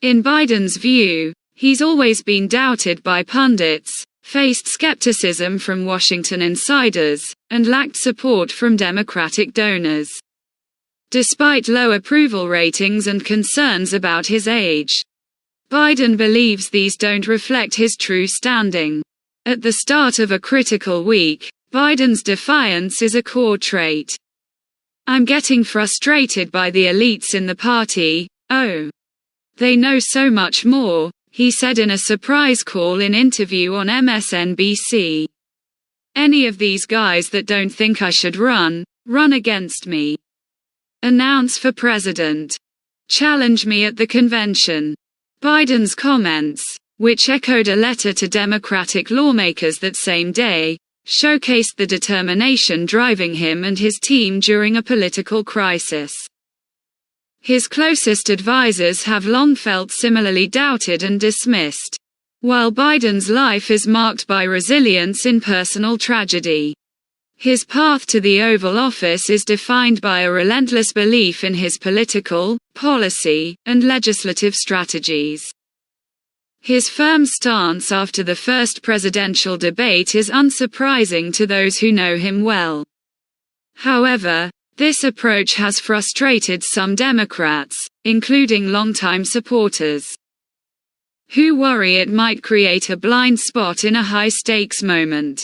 In Biden's view, he's always been doubted by pundits, faced skepticism from Washington insiders, and lacked support from Democratic donors. Despite low approval ratings and concerns about his age, Biden believes these don't reflect his true standing. At the start of a critical week, Biden's defiance is a core trait. "I'm getting frustrated by the elites in the party. Oh, they know so much more," he said in a surprise call-in interview on MSNBC. "Any of these guys that don't think I should run against me. Announce for president. Challenge me at the convention." Biden's comments, which echoed a letter to Democratic lawmakers that same day, showcased the determination driving him and his team during a political crisis. His closest advisors have long felt similarly doubted and dismissed. While Biden's life is marked by resilience in personal tragedy, his path to the Oval Office is defined by a relentless belief in his political, policy, and legislative strategies. His firm stance after the first presidential debate is unsurprising to those who know him well. However, this approach has frustrated some Democrats, including longtime supporters, who worry it might create a blind spot in a high-stakes moment.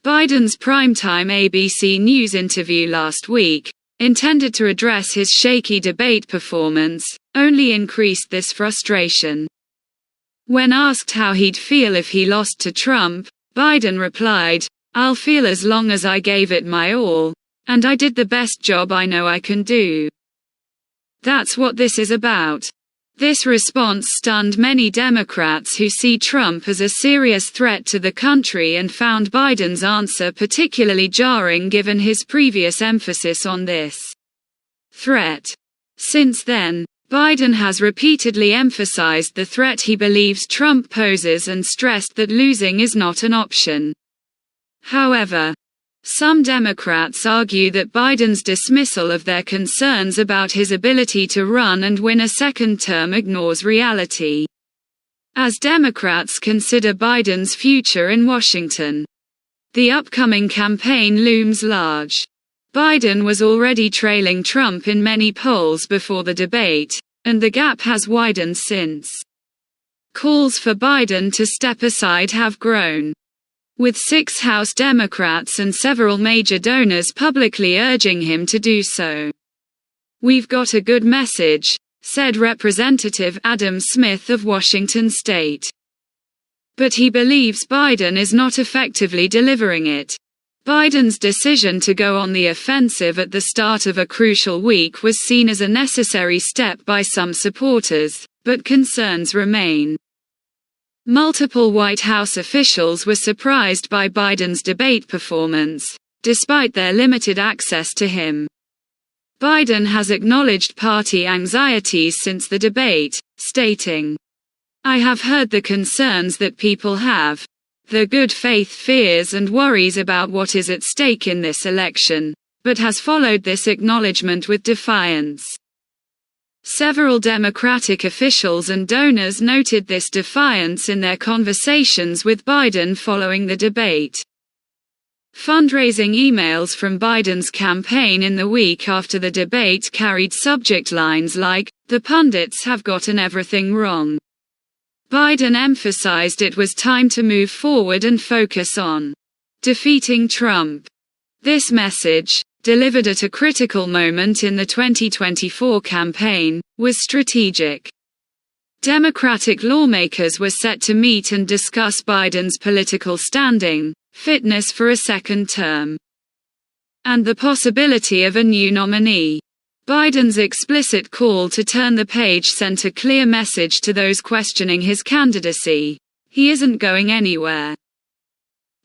Biden's primetime ABC News interview last week, intended to address his shaky debate performance, only increased this frustration. When asked how he'd feel if he lost to Trump, Biden replied, "I'll feel as long as I gave it my all, and I did the best job I know I can do. That's what this is about." This response stunned many Democrats who see Trump as a serious threat to the country and found Biden's answer particularly jarring given his previous emphasis on this threat. Since then, Biden has repeatedly emphasized the threat he believes Trump poses and stressed that losing is not an option. However, some Democrats argue that Biden's dismissal of their concerns about his ability to run and win a second term ignores reality. As Democrats consider Biden's future in Washington, the upcoming campaign looms large. Biden was already trailing Trump in many polls before the debate, and the gap has widened since. Calls for Biden to step aside have grown, with 6 House Democrats and several major donors publicly urging him to do so. "We've got a good message," said Representative Adam Smith of Washington State. But he believes Biden is not effectively delivering it. Biden's decision to go on the offensive at the start of a crucial week was seen as a necessary step by some supporters, but concerns remain. Multiple White House officials were surprised by Biden's debate performance, despite their limited access to him. Biden has acknowledged party anxieties since the debate, stating, "I have heard the concerns that people have, the good faith fears and worries about what is at stake in this election, but has followed this acknowledgement with defiance." Several Democratic officials and donors noted this defiance in their conversations with Biden following the debate. Fundraising emails from Biden's campaign in the week after the debate carried subject lines like, "The pundits have gotten everything wrong." Biden emphasized it was time to move forward and focus on defeating Trump. This message, delivered at a critical moment in the 2024 campaign, was strategic. Democratic lawmakers were set to meet and discuss Biden's political standing, fitness for a second term, and the possibility of a new nominee. Biden's explicit call to turn the page sent a clear message to those questioning his candidacy: he isn't going anywhere.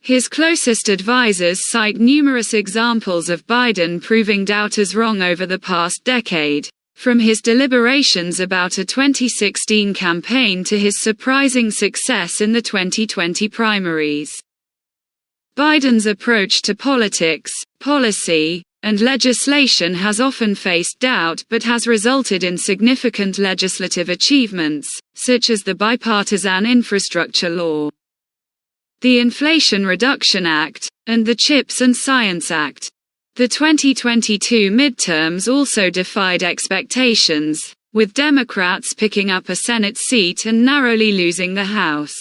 His closest advisors cite numerous examples of Biden proving doubters wrong over the past decade, from his deliberations about a 2016 campaign to his surprising success in the 2020 primaries. Biden's approach to politics, policy, and legislation has often faced doubt but has resulted in significant legislative achievements, such as the bipartisan infrastructure law, the Inflation Reduction Act, and the CHIPS and Science Act. The 2022 midterms also defied expectations, with Democrats picking up a Senate seat and narrowly losing the House.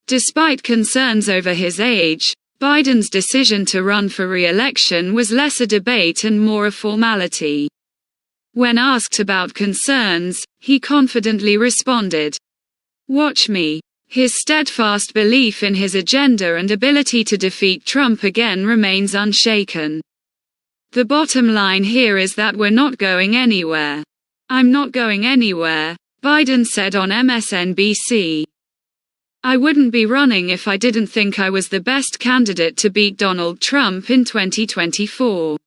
Despite concerns over his age, Biden's decision to run for re-election was less a debate and more a formality. When asked about concerns, he confidently responded, "Watch me." His steadfast belief in his agenda and ability to defeat Trump again remains unshaken. "The bottom line here is that we're not going anywhere. I'm not going anywhere," Biden said on MSNBC. "I wouldn't be running if I didn't think I was the best candidate to beat Donald Trump in 2024.